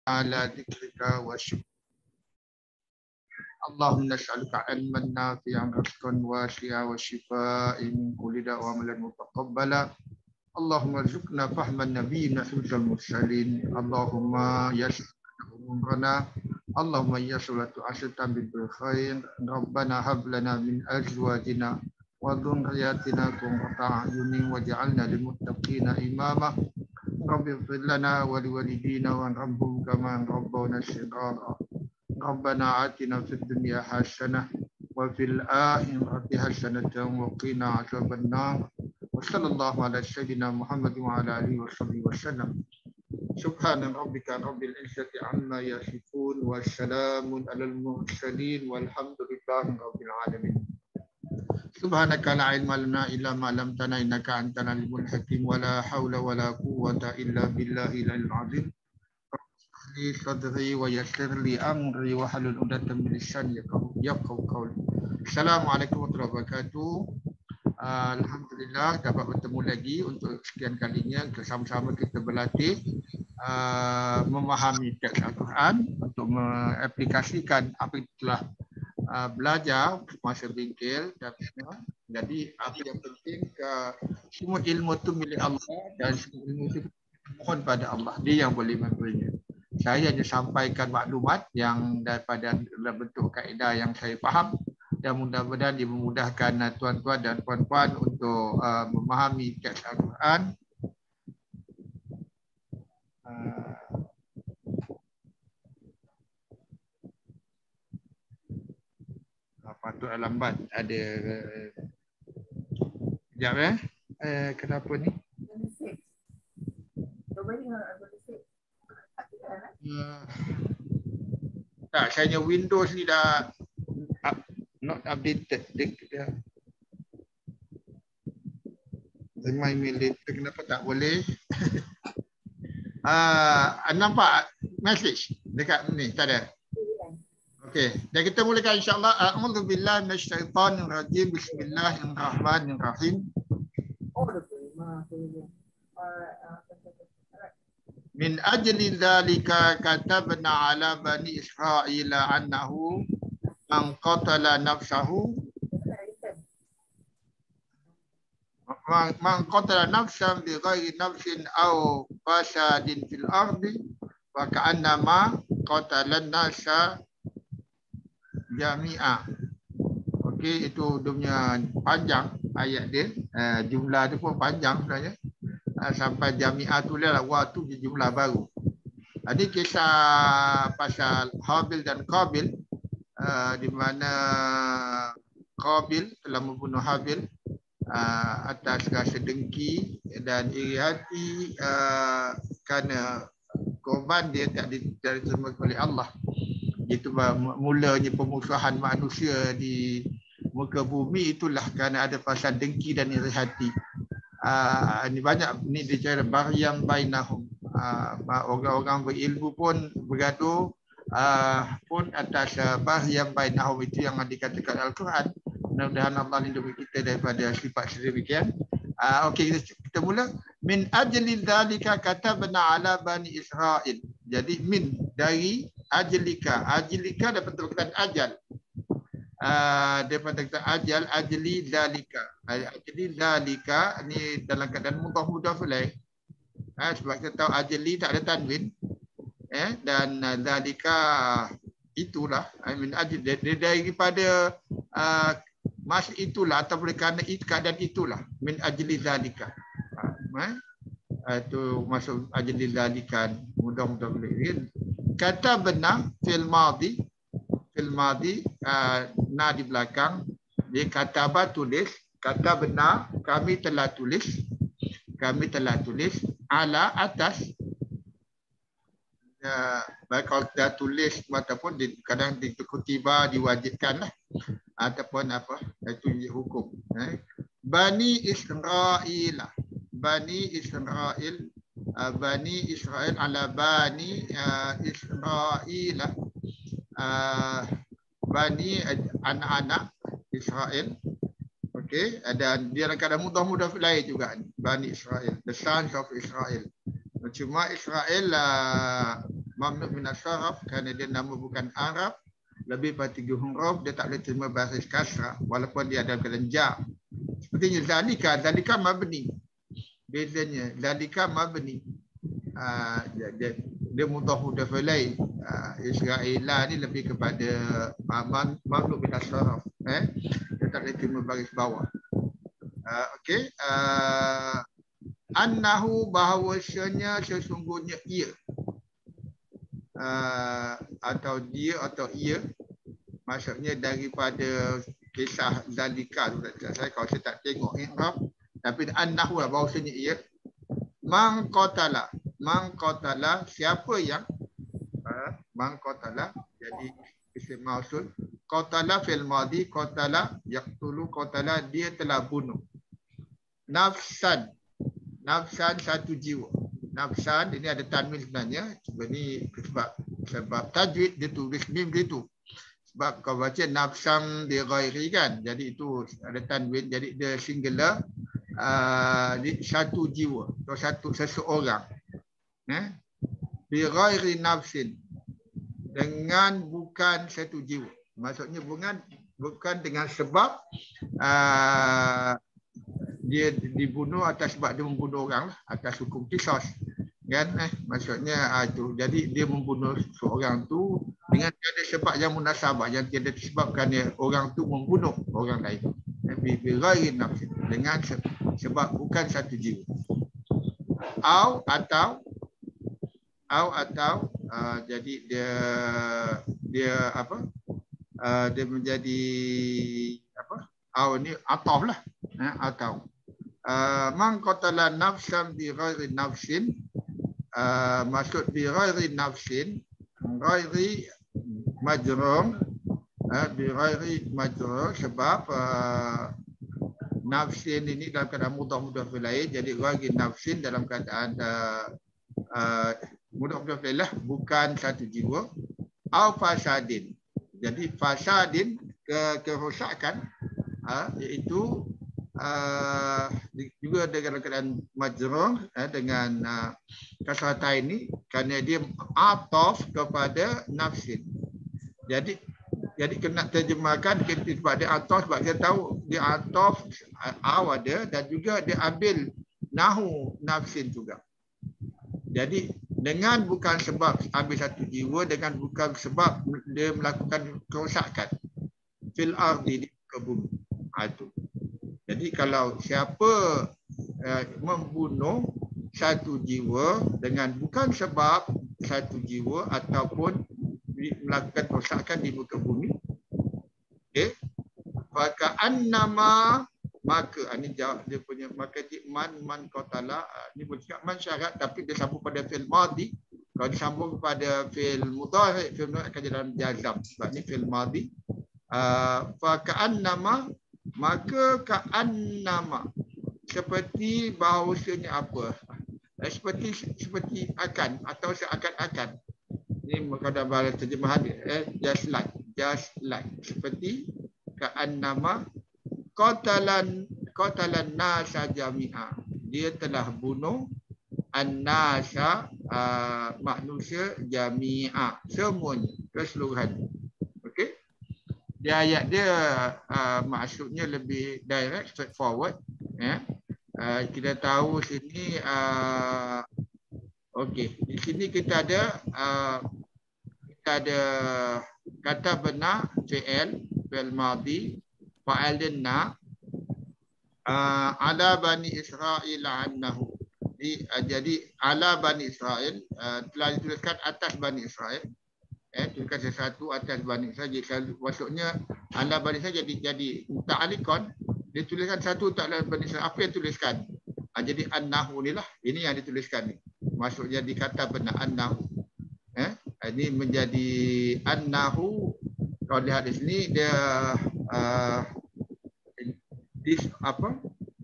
على ذكرك وشكرك. اللهم نسألك علما نافعا رزقا واسعا وشفاء من كل داء وعملا متقبلا. اللهم ارزقنا فهم النبيين حفظ المرسلين. اللهم يسر أمورنا. اللهم يسر تعسر بالخير. ربنا هب لنا من أزواجنا وذرياتنا قرة أعين واجعلنا للمتقين إماما. رب اغفر لنا ولوالدينا وارحمهم كما ربونا صغارا. ربنا آتنا في الدنيا حسنة وفي الآخرة حسنة وقنا عذاب النار. وصلى الله على سيدنا محمد وعلى آله وصحبه وسلم. سبحان ربك رب العزة عما يصفون والسلام على المرسلين والحمد لله رب العالمين. سبحانك لا علم لنا إلا ما علمتنا إنك أنت العليم الحكيم ولا حول ولا قوة إلا بالله العلي العظيم. Li sadri wa yassir li amri wa halul 'uqdatam min lisani yafqahu qawli. Assalamualaikum warahmatullahi wabarakatuh. Alhamdulillah dapat bertemu lagi untuk sekian kalinya bersama-sama kita berlatih memahami teks Al-Quran untuk mengaplikasikan apa yang telah belajar masa bingkil dan semua. Jadi apa yang penting semua ilmu itu milik Allah dan semua ilmu itu mohon pada Allah, dia yang boleh memberinya. Saya hanya sampaikan maklumat yang daripada bentuk kaedah yang saya faham dan mudah-mudahan dia memudahkan tuan-tuan dan puan-puan untuk memahami teks Al-Quran. Patut lambat ada sekejap kenapa ni? Tak, saya Windows ni dah not updated. Remind me later, kenapa tak boleh? Nampak message dekat ni, tak ada? Okey, dan kita mulakan insya-Allah. A'udzubillahi minasyaitonir rajim. Bismillahirrahmanirrahim. Min ajli dzalika katabna ala bani Israila annahu man qatala nafsahu bi ghairi nafsin aw fasadin fil ardi wa ka'annama qatala an-nasa jami'a. Okey, itu dia punya panjang ayat dia. Jumlah dia pun panjang sebenarnya. Sampai jami'ah tu lah, waktu jumlah baru. Ini kisah pasal Habil dan Qabil, di mana Qabil telah membunuh Habil atas rasa dengki dan iri hati kerana korban dia tak diterima oleh Allah. Itu mulanya pemusuhan manusia di muka bumi, itulah kerana ada pasal dengki dan iri hati. Ini banyak ni bicara bahyam bainahum. Orang-orang berilmu pun bergaduh pun atas bahyam bainahum, itu yang dikatakan Al-Quran. Mudah-mudahan Allah lindungi kita daripada sifat sedemikian. Okey, kita mula. Min ajli dzalika katabna ala bani Israil. Jadi min dari ajlika. Ajlika dapat perkataan ajal. Daripada kata ajal, ajli dzalika. Ajli dzalika ni dalam keadaan mudhaf ilaih. Sebab kita tahu ajli tak ada tanwin. Dan dzalika itulah, min ajli daripada masa itulah atau kerana keadaan itulah, min ajli dzalika. Itu masuk ajli dzalika, mudhaf ilaih. Kata benar fil madhi, na di belakang, dia kataba tulis, kata benar, kami telah tulis ala atas. Kalau kita tulis ataupun kadang dikutiba diwajibkan lah, ataupun apa, itu hukum. Bani Israel ala bani Israel. Bani anak-anak Israel. Okey, dan dia kadang mudah-mudah lain juga ni. Bani Israel, the sons of Israel. Cuma Israel mamnu min asharaf kerana dia nama bukan Arab, lebih pada 3 huruf, dia tak boleh terima baris kasrah walaupun dia ada keadaan ja. Sepertinya zalika mabni. Bezanya zalika mabni. Dia mudhaf ilaih. Israila ni lebih kepada mamnu min asharaf. Dia tak boleh terima baris bawah. Okey. Annahu bahawasanya sesungguhnya ia. Atau dia atau ia. Maksudnya daripada kisah zalika tu saya kalau saya tak tengok i'rab tapi annahu lah bahawasanya ia man qatala siapa yang man qatala jadi isim mausul qatala fil madi qatala yaqtulu qatala dia telah bunuh nafsan satu jiwa. Nafsan ini ada tanwin sebenarnya. Ini sebab tajwid dia tulis mim gitu. Sebab kau baca nafsan bi ghairi kan. Jadi itu ada tanwin jadi dia singular satu jiwa atau seseorang. Bi ghairi nafsin dengan bukan satu jiwa. Maksudnya bukan dengan sebab dia dibunuh atas sebab dia membunuh orang atas hukum qisas kan maksudnya itu jadi dia membunuh seorang tu dengan tiada sebab yang munasabah yang tiada disebabkan orang tu membunuh orang lain bi ghairi nafs dengan sebab bukan satu jiwa atau jadi dia apa dia menjadi apa ni ataf lah atau man qatala nafsan bi ghairi nafsin maksud bi ghairi nafsin ghairi majrur bi ghairi majrur sebab nafsin ini dalam keadaan mudhaf ilaih jadi ghairi nafsin dalam keadaan mudhaf ilaih bukan satu jiwa au fasadin jadi fasadin kerosakan iaitu juga dengan keadaan majrur dengan kasrah ini kerana dia ataf kepada nafsin. Jadi kena terjemahkan kita sebab dia ataf sebab kita tahu dia ataf ada dan juga dia ambil nahu nafsin juga. Jadi dengan bukan sebab ambil satu jiwa dengan bukan sebab dia melakukan kerosakan fil ardi di muka bumi. Itu. Jadi kalau siapa membunuh satu jiwa dengan bukan sebab satu jiwa ataupun melakukan kerosakan di muka bumi, okey, maka annama maka ini jawab dia punya maka man qatala ni bercakap man syarat tapi dia sambung pada fi'il madi. Kalau disambung kepada fi'il mudhari' fi'il mudhari' akan jadi dalam jazam sebab ni fi'il madi. Fa ka'annama maka ka'annama seperti bahawasanya apa seperti akan atau seakan-akan ini kalau dalam terjemahan just like seperti ka'annama qatalan nasa jami'a dia telah bunuh an-nasa manusia jami'a semuanya keseluruhan. Di ayat dia maksudnya lebih direct, straightforward. Kita tahu sini, okey. Di sini kita ada kata benar fi'il madi, fa'al dinna ala bani Israel annahu. Jadi ala bani Israel telah dituliskan atas bani Israel. Tuliskan sesuatu atas bani Israel. Maksudnya ala bani Israel jadi ta'alikon. Dia tuliskan satu tak ala bani Israel. Apa yang tuliskan? Jadi annahu ni lah. Ini yang dituliskan ni. Maksudnya dikata benar annahu. Ini menjadi annahu. Kalau lihat di sini dia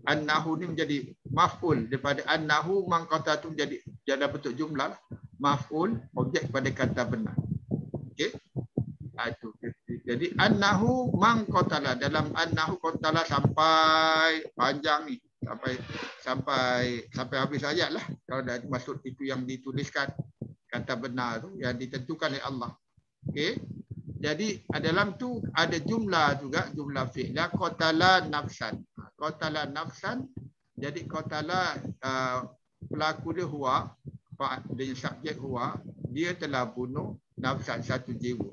annahu ni menjadi maf'ul daripada annahu man qatatu menjadi dalam bentuk jumlah lah. Maf'ul objek pada kata benar. Okey. Itu. Jadi annahu man qatala dalam annahu qatala sampai panjang ni sampai habis ayat lah kalau dah maksud itu yang dituliskan kata benar tu yang ditentukan oleh Allah. Okey. Jadi dalam tu ada jumlah juga, jumlah fi'lah qatala nafsan. Qatala nafsan, jadi qatala pelaku dia huwa, dengan subjek huwa, dia telah bunuh nafsan, satu jiwa.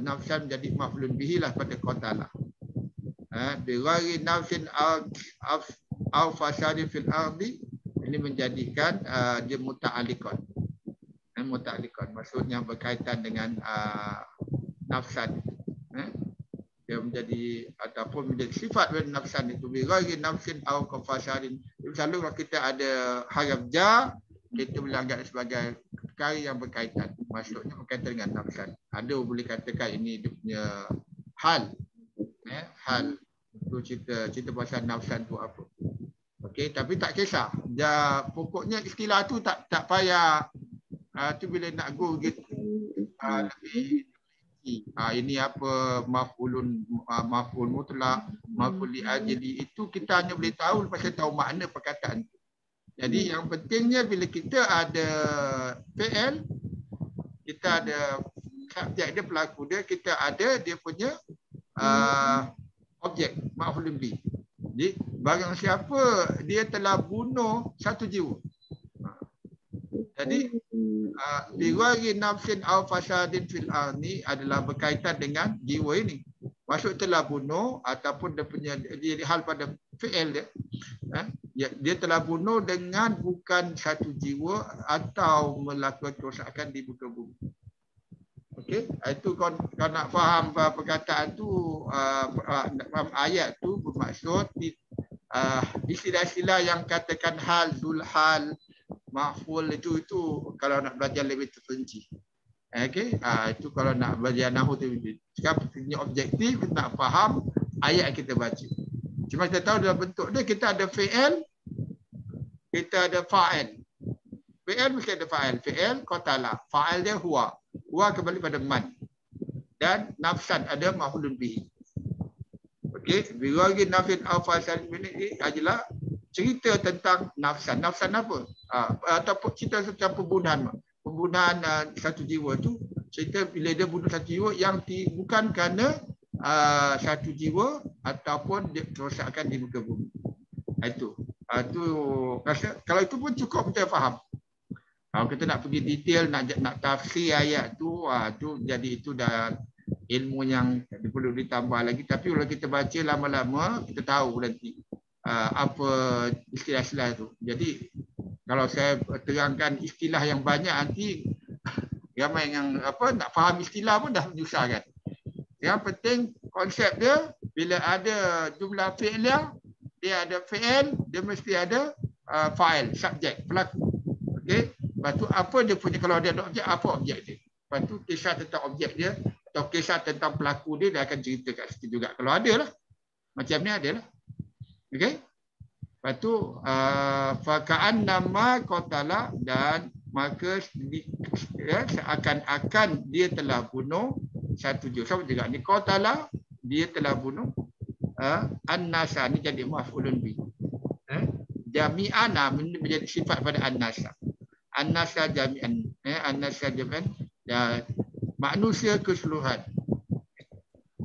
Nafsan menjadi maf'ulun bihi lah pada qatala. Bi ghairi nafsin aw fasadin fil ardi, ini menjadikan dia muta'alliqan. Muta'alliqan maksudnya berkaitan dengan nafsan. Dia menjadi ataupun menjadi sifat dari nafsan itu, bi ghairi nafsin aw fasadin. Selalu kalau kita ada haraf jar, kita boleh anggap sebagai perkara yang berkaitan, maksudnya berkaitan dengan nafsan. Ada boleh katakan ini dia punya hal, hal tu cerita pasal nafsan tu apa. Okey, tapi tak kisah. Pokoknya istilah tu tak payah tu bila nak go gitu. Lebih ini apa maf'ul mutlak, maf'ul li ajli, itu kita hanya boleh tahu lepas kita tahu makna perkataan tu. Jadi yang pentingnya bila kita ada fi'il, kita ada subjek dia, pelaku dia, kita ada dia punya objek maf'ulun bih. Jadi barang siapa dia telah bunuh satu jiwa. Jadi bi ghairi nafsin aw fasadin fil ardi adalah berkaitan dengan jiwa ini. Maksud telah bunuh ataupun dia punya hal pada fi'il dia. Dia telah bunuh dengan bukan satu jiwa atau melakukan kerosakan di muka bumi. Okey, itu kau nak faham perkataan tu, faham ayat tu bermaksud istilah-istilah yang katakan hal, zulhal, maf'ul itu kalau nak belajar lebih terperinci. Okey, itu kalau nak belajar nahwu tu. Sekarang punya objektif kita nak faham ayat kita baca. Cuma kita tahu dalam bentuk dia kita ada fi'il, kita ada fa'il. Fi'il mesti ada fa'il. Fi'il qatala. Fa'il dia huwa. Huwa kembali pada man. Dan nafsan ada maf'ulun bihi. Okey, bi ghairi nafsin aw fasadin ini adalah cerita tentang nafsan. Nafsan apa? Ataupun cerita tentang pembunuhan. Pembunuhan satu jiwa tu, cerita bila dia bunuh satu jiwa yang bukan kerana satu jiwa ataupun dia kerosakan di muka bumi. Itu kalau itu pun cukup kita faham. Kalau kita nak pergi detail, nak tafsir ayat tu, jadi itu dah ilmu yang perlu ditambah lagi. Tapi kalau kita baca lama-lama, kita tahu nanti apa istilah-istilah itu. Jadi kalau saya terangkan istilah yang banyak nanti ramai yang nak faham istilah pun dah menyusahkan. Yang penting konsep dia, bila ada jumlah fi'liah, dia ada fi'il, dia mesti ada fa'il, subjek, pelaku. Okey. Lepas tu apa dia punya, kalau dia ada objek, apa objek dia. Lepas tu kisah tentang objek dia atau kisah tentang pelaku dia akan cerita kat situ juga. Kalau ada lah. Macam ni ada lah. Okey. Lepas tu faka'annama qatala, dan maka seakan-akan dia telah bunuh satu jiwa. Sama juga ni qatala, dia telah bunuh an-nasa, ni jadi maf'ulun bi. Jami'an menjadi sifat pada an-nasa. An-nasa jami'an, an-nasa jami'an, manusia keseluruhan.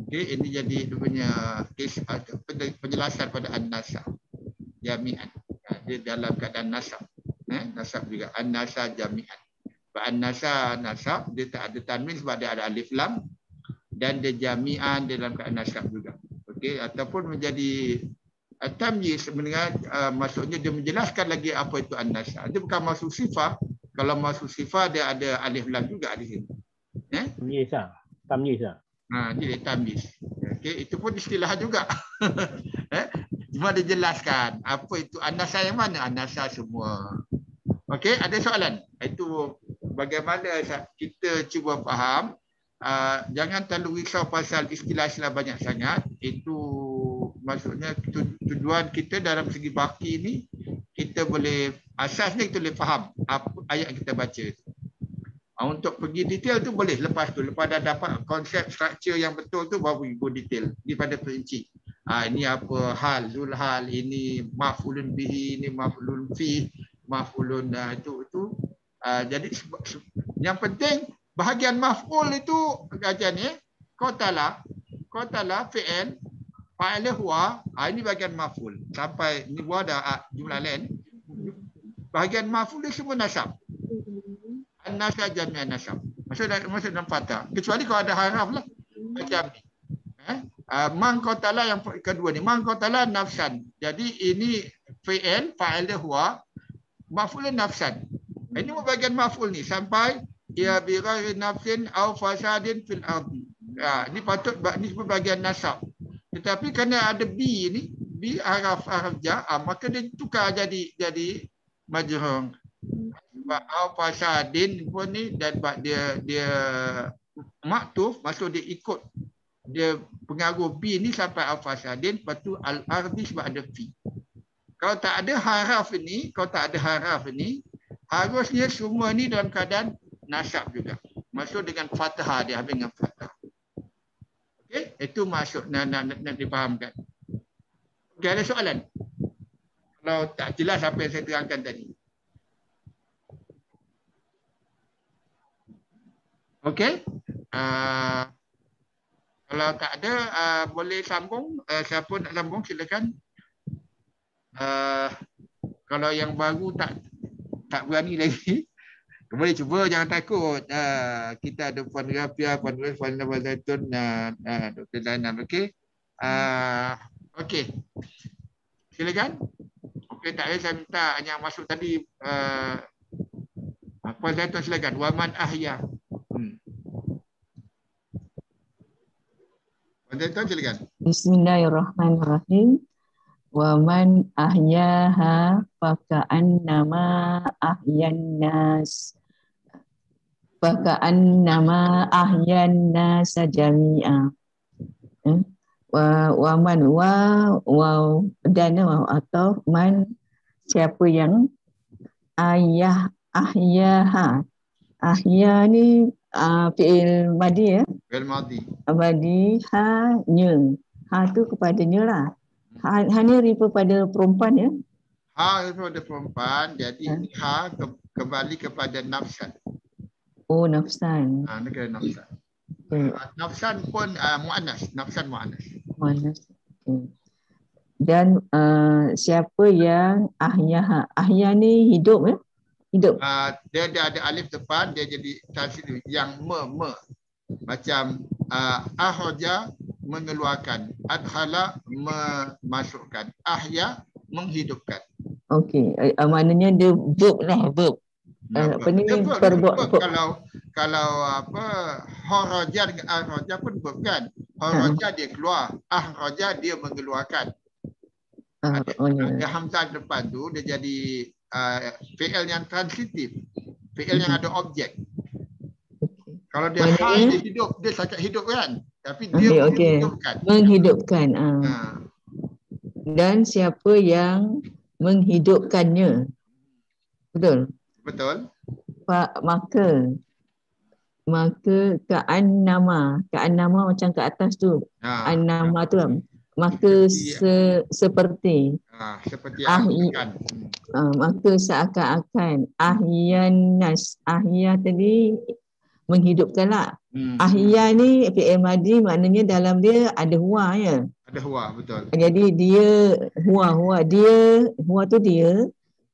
Okey, ini jadi dia punya penjelasan pada an-nasa jami'an. Dia dalam keadaan nasab. Nasab juga an-nasa jami'an. An-nasa nasab, dia tak ada tanwin sebab dia ada alif lam, dan dia jami'an dalam keadaan nasab juga. Okey, ataupun menjadi tamyiz, maksudnya dia menjelaskan lagi apa itu an-nasa. Dia bukan maksud sifat. Kalau maksud sifat dia ada alif lam juga di sini. Tamyiz ah. Tamyiz ah. Jadi tamyiz. Okey, itu pun istilah juga. Cuma dia jelaskan apa itu an-nasa yang mana? An-nasa semua. Okey, ada soalan? Itu bagaimana kita cuba faham. Jangan terlalu risau pasal istilah-istilah banyak sangat. Itu maksudnya tujuan kita dalam segi baki ni, kita boleh asasnya kita boleh faham apa ayat yang kita baca. Untuk pergi detail tu boleh lepas tu, lepas dah dapat konsep structure yang betul tu baru pergi go detail daripada perinci. Ini apa hal, zulhal, ini maf'ulun bihi, ini maf'ulun fi, maf'ulun itu. Jadi Yang penting bahagian maf'ul itu kajian ni qatala fi'il fa'il huwa, ini bahagian maf'ul. Sampai ni buat ada jumlah lain. Bahagian maf'ul dia semua nasab. An-nasab jami'an nasab. Maksud dalam fatah. Kecuali kalau ada haraf lah. Macam ni. Man qatala yang kedua ni. Man qatala nafsan. Jadi ini fi'il fa'il huwa, maf'ul nafsan. Ini bahagian maf'ul ni sampai ya bi ghairi nafsin aw fasadin fil ardi. Ini patut ni sebut bahagian nasab. Tetapi kerana ada bi ni, bi haraf jar, maka dia tukar jadi majrur. Sebab aw fasadin pun ni dan dia maktuf, maksud dia ikut dia pengaruh bi ni sampai aw fasadin, lepas tu al ardi sebab ada fi. Kalau tak ada haraf ini, harusnya semua ni dalam keadaan nasab juga. Masuk dengan fathah, dia habis dengan fathah. Okey, itu masuk nak difahamkan. Okey, ada soalan? Kalau tak jelas apa yang saya terangkan tadi. Okey. Kalau tak ada, boleh sambung. Siapa nak sambung silakan. Kalau yang baru tak berani lagi, boleh cuba, jangan takut. Kita ada Puan Rafia, Puan Rafia, Puan Nabal Zaitun, Dr. Zainal. Okey. Okey. Silakan. Okey, tak ada, saya minta yang masuk tadi. Puan Zaitun silakan. Waman ahya. Puan Zaitun silakan. Bismillahirrahmanirrahim. Wa man ahyaha faka'annama ahyan nas. Faka'annama ahyan nas jami'a. Wa man dan atau man, siapa yang ahyaha. Ahya ni fi'il madi ya. Fi'il madi. Madi ha-nya. Ha tu kepadanya lah. Hanya refer pada perempuan ya? Refer pada perempuan, jadi kembali kepada nafsan. Oh, nafsan. Ini kena nafsan. Nafsan pun mu'annas. Nafsan mu'annas. Mu'annas. Okay. Dan siapa yang ahya? Ahya ni hidup ya? Hidup. Dia ada alif depan, dia jadi tasydid yang me. Macam ahraja, mengeluarkan, adhala, memasukkan, ahya, menghidupkan. Okey, maknanya dia verb lah, verb. Apa ni verb. Kalau apa haraja dengan ahraja pun verb kan. Haraja dia keluar, ahraja dia mengeluarkan. Ada hamzah depan tu dia jadi fi'il yang transitif, fi'il yang ada objek. Kalau dia dia hidup, dia sakit hidup kan? Tapi dia menghidupkan. Dan siapa yang menghidupkannya. Betul? Betul. Maka ka'annama macam ke atas tu. Annama tu. Maka seperti. Seperti maka seakan-akan ahyan nas. Ahya tadi menghidupkanlah. Ahya ni fi'il madi, maknanya dalam dia ada huwa ya. Ada huwa, betul. Jadi dia huwa tu dia,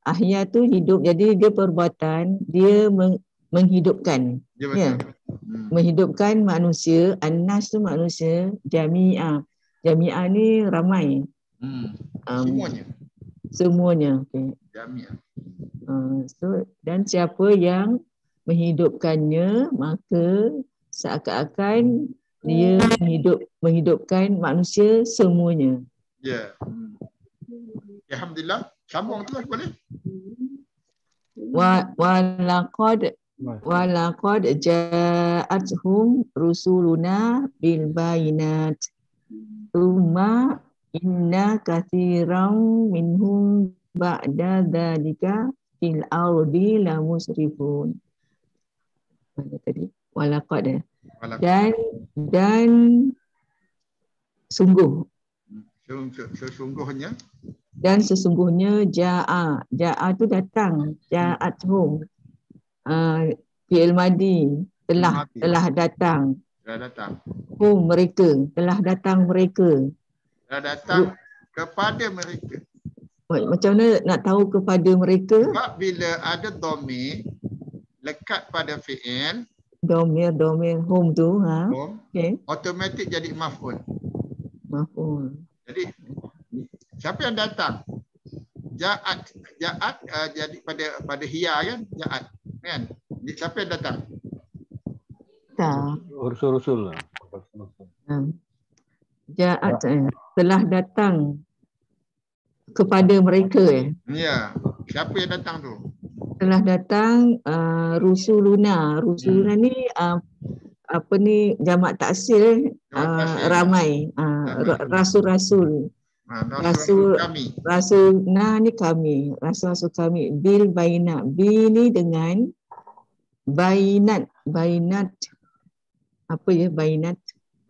ahya tu hidup, jadi dia perbuatan, dia menghidupkan. Ya. Menghidupkan manusia, annas tu manusia, jami'a. Jami'a ni ramai. Semuanya. Okay. Jami'a. Dan siapa yang menghidupkannya, maka seakan-akan dia menghidupkan manusia semuanya. Ya. Alhamdulillah. Sambung terus boleh? Walaqad ja'atuhum rusuluna bil bayinat. Tsumma inna katsiran minhum ba'da dzalika fil ardi la musrifun. Mana tadi? Walaqad. Dan sesungguhnya ja'a tu datang, ja'atuhum fi'il madi telah datang. Telah datang. Mereka telah datang mereka. Telah datang kepada mereka. Macam mana nak tahu kepada mereka? Sebab bila ada dhamir lekat pada fi'il, Domir home tu, okay, automatik jadi maf'ul. Jadi siapa yang datang? Ja'at jadi pada hiya kan? Ja'at kan? Jadi, siapa yang datang? Tak. Rasul. Ja'at telah datang kepada mereka. Ya. Siapa yang datang tu? Telah datang rusuluna. Rusuluna ni apa ni, jamak taksir, ramai. Rasul-rasul. Rasulna ni kami. Rasul-rasul kami. Bil bainat. Bil ni dengan bainat. Apa ya bainat?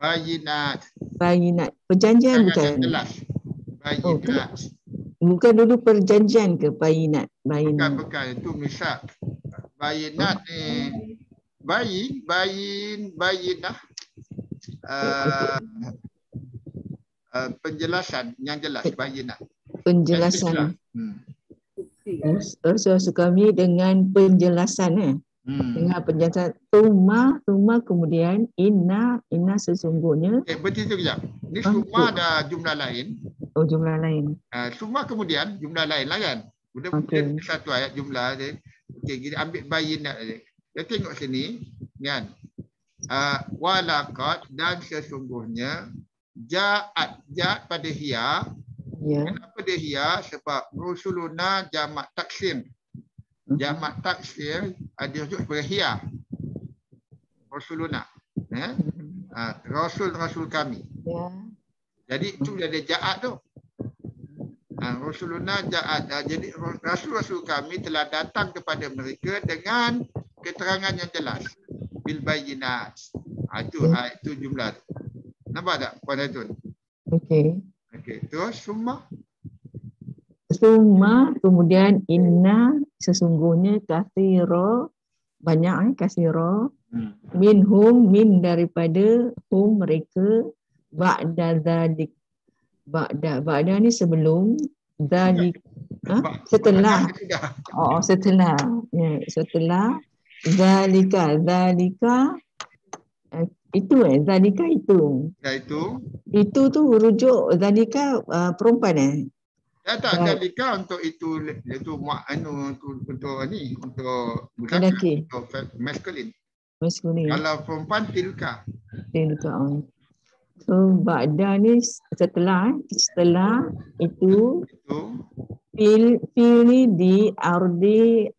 Bayinat. Perjanjian bukan? Bayinat. Bukan dulu perjanjian ke bayinat? Bukan. Itu misal. Bayinat ni. Bayinah. Penjelasan yang jelas. Bayinat. Penjelasan. Rasul kami dengan penjelasan. Dengan penjelasan. Tuma kemudian inna sesungguhnya. Berarti tu kejap. Ni semua ada jumlah lain. Oh, jumlah lain. Semua kemudian jumlah lain lah kan. Kemudian satu ayat jumlah dia. Okey, kita ambil bayinat dia. Kita tengok sini kan. Walaqad dan sesungguhnya ja'at pada hiya. Ya. Kenapa dia hiya? Sebab rusuluna jamak taksir. Jamak taksir ada rujuk sebagai hiya. Rasuluna. Rasul kami. Ya. Jadi itu dia ada ja'at tu. Rasuluna ja'at. Jadi rasul kami telah datang kepada mereka dengan keterangan yang jelas. Bil bayinat. Itu jumlah tu. Nampak tak Puan Zaitun? Okey. Terus summa kemudian inna sesungguhnya katsira banyak katsira minhum min daripada hum mereka ba'da dzalik. Ba'da ni sebelum dzalik. Setelah. Setelah. Ya, setelah dzalika itu dzalika itu. Ya itu. Itu tu rujuk dzalika perempuan Ya tak, dzalika untuk itu untuk ni untuk lelaki. Untuk maskulin. Maskulin. Kalau perempuan tilka. So ba'da ni setelah itu fil ni di ardi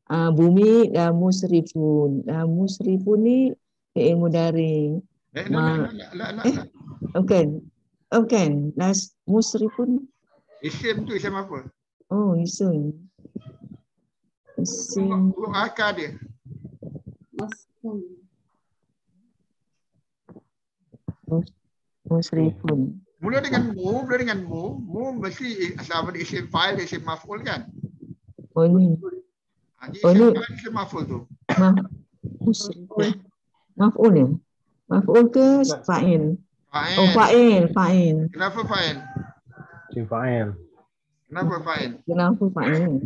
bumi musrifun. Musrifun ni fi'il mudhari. Bukan. Musrifun. Isim tu isim apa? Oh, isim. Huruf akar dia. Musrifun. Mula dengan mu. Mu mesti sama ada isim fa'il, isim maf'ul kan? Oh ni. Isim maf'ul tu. Maf'ul ni. Maf'ul ke fa'il? Oh, fa'il. Kenapa fa'il? Fa'il. Kenapa fa'il? Kenapa fa'il?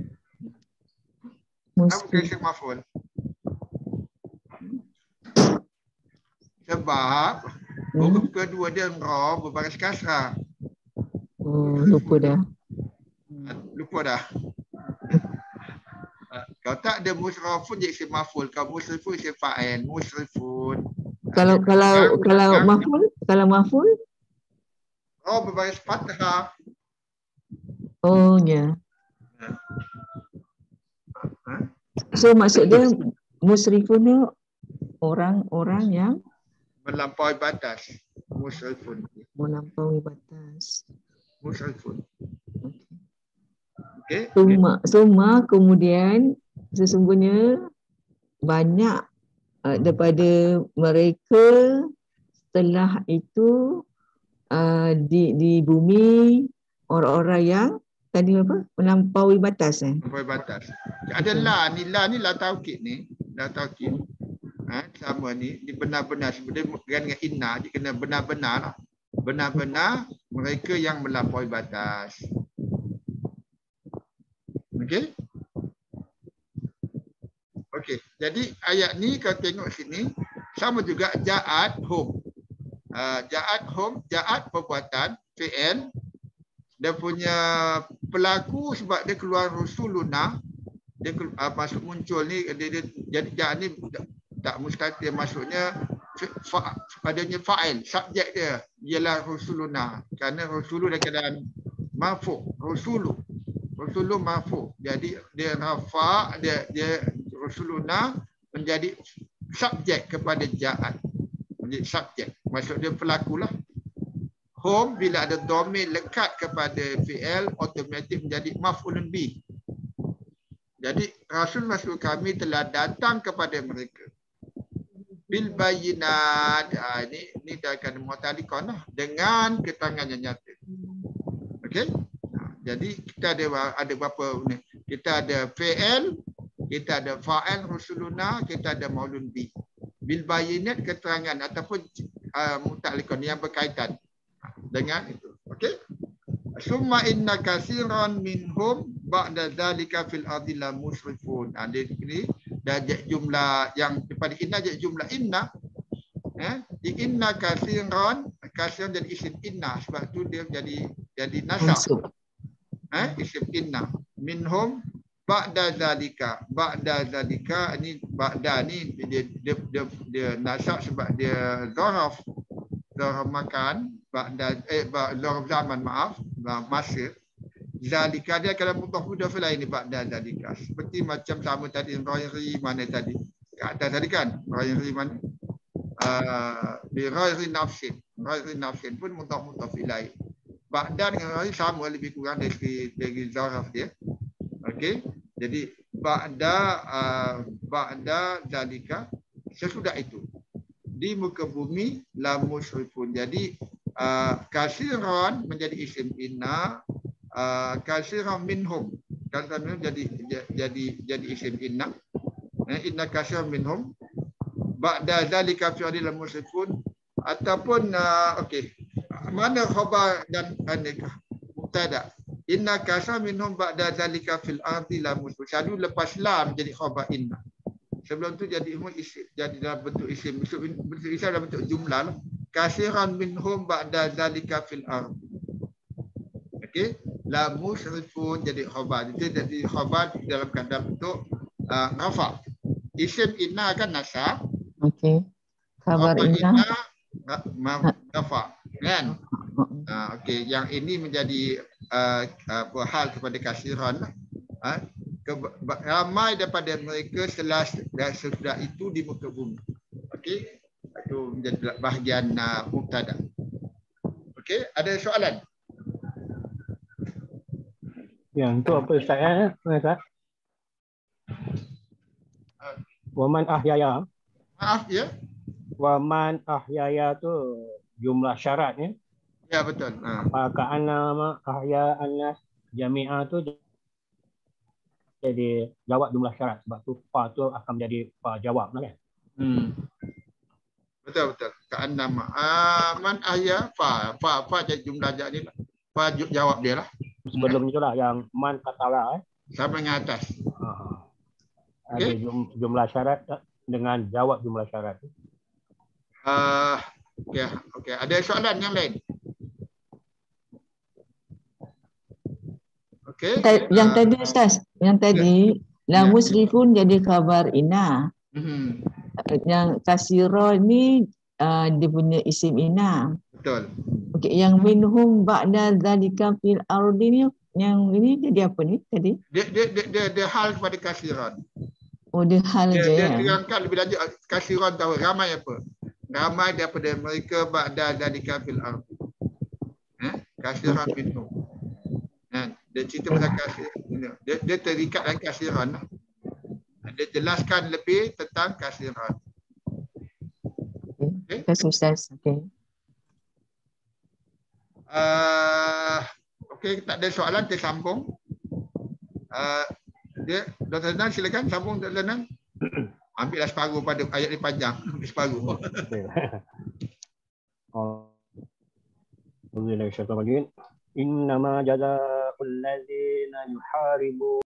Kenapa isim maf'ul? Sebab huruf kedua dia ra berbaris kasrah. Lupa dah. Kalau tak ada musrafun jadi isim maf'ul. Kalau musrifun isim fa'il. Musrifun. Kalau maf'ul? Ra berbaris fathah. Oh ya. So maksud dia musrifun ni orang-orang yang melampaui batas. Musrifun. Melampaui batas. Musrifun. Okey. Summa kemudian sesungguhnya banyak daripada mereka setelah itu di bumi orang-orang yang tadi apa? Melampaui batas. Melampaui batas. Ada la ni la taukid ni. dan taukid. Sama ni di benar-benar sebenarnya dengan inna dia kena benar-benar lah. Benar-benar mereka yang melampaui batas. Okey? Okey. Jadi ayat ni kalau tengok sini sama juga ja'at hum. Ja'at hum, ja'at perbuatan fi'il, dia punya pelaku sebab dia keluar rusuluna, dia masuk muncul ni dia jadi ja'at ni tak mustaqil, maksudnya padanya fa'il, subjek dia ialah rusuluna, kerana rusulu dalam keadaan marfu', rusulu marfu', jadi dia rafa, dia rusuluna menjadi subjek kepada ja'at, menjadi subjek, maksud dia pelakulah. Hum bila ada dhamir lekat kepada fi'il automatik menjadi maf'ulun bih. Jadi rasul kami telah datang kepada mereka bil bayyinat, ini dah akan mu'talikon lah, dengan keterangan yang nyata. Okey? Jadi kita ada berapa ni? Kita ada fi'il, kita ada fa'il rusuluna, kita ada maulun bi. Bil bayyinat keterangan ataupun mu'talikon yang berkaitan dengan itu. Okey? Summa inna katsiran minhum ba'da dzalika fil ardi la musrifun. Ini dah jumlah yang daripada inna jadi jumlah inna. Di inna katsiran jadi isim inna, sebab tu dia jadi nasab. Isim inna minhum ba'da dzalika. Ba'da dzalika ini ba'da ni dia nasab sebab dia zaraf makan, zaraf zaman, masa. Zalika dia kalau mudhaf lain ni ba'da zalika. Seperti macam sama tadi ghairi mana tadi? Kat atas tadi kan? Ghairi mana? Bi ghairi nafsin. Ghairi nafsin pun mudhaf lain. Ba'da dengan ghairi sama lebih kurang dari zaraf dia. Okey. Jadi ba'da zalika, sesudah itu di muka bumi la musyrifun. Jadi kasiran menjadi isim inna, kasiran minhum, kasiran minhum jadi isim inna. Inna kasiran minhum ba'da zalika fi la musyrifun, ataupun okey, mana khabar dan nikah mubtada. Inna kasiran minhum ba'da zalika fil ardi la musyrifun. Selalu lepas lam jadi khabar inna. Sebelum tu jadi isim, jadi dalam bentuk isim, bentuk isim dalam bentuk jumlah lah. Kasiran minhum ba'da zalika fil ard. Okey, la musyrifun jadi khabar. Jadi khabar dalam keadaan bentuk rafa. Isim inna kan nasab. Okey. Khabar inna rafa, kan? Okey, yang ini menjadi hal kepada kasiran lah. Ramai daripada mereka sesudah itu di muka bumi. Okey, itu menjadi bahagian mubtada. Okey, ada soalan? Yang tu apa Ustaz? Waman ahyaya. Maaf ya. Waman ahyaya tu jumlah syaratnya. Ya betul. Ka'anna ahya annas jami'ah tu jadi jawab jumlah syarat, sebab tu fa tu akan menjadi fa jawab lah kan. Betul. Ka'anna man ahya fa jadi jumlah jadi lah. Fa jawab dia lah. Sebelum itulah yang man katala sampai dengan atas. Ada jumlah syarat dengan jawab jumlah syarat. Okey. Ada soalan yang lain? Okey. Yang tadi Ustaz, yang tadi la musrifun jadi khabar inna. Yang kasira ni dia punya isim inna. Betul. Okey, yang minhum ba'da zalika fil ardi ni, yang ini jadi apa ni tadi? Dia hal kepada kasiran. Oh, dia hal je ya. Dia terangkan lebih lanjut kasiran tahu ramai apa? Ramai daripada mereka ba'da zalika fil ardi. Kasiran minhum. Dia cerita pasal kasiran. Dia terikat dengan kasiran. Dia jelaskan lebih tentang kasiran. Okey. Terima kasih Ustaz. Okey. Okey, tak ada soalan, kita sambung. Dr. Nan silakan sambung Dr. Nan. Ambillah separuh pada ayat ni panjang. Ambil separuh. Innama jazaa'ul ladzina yuharibu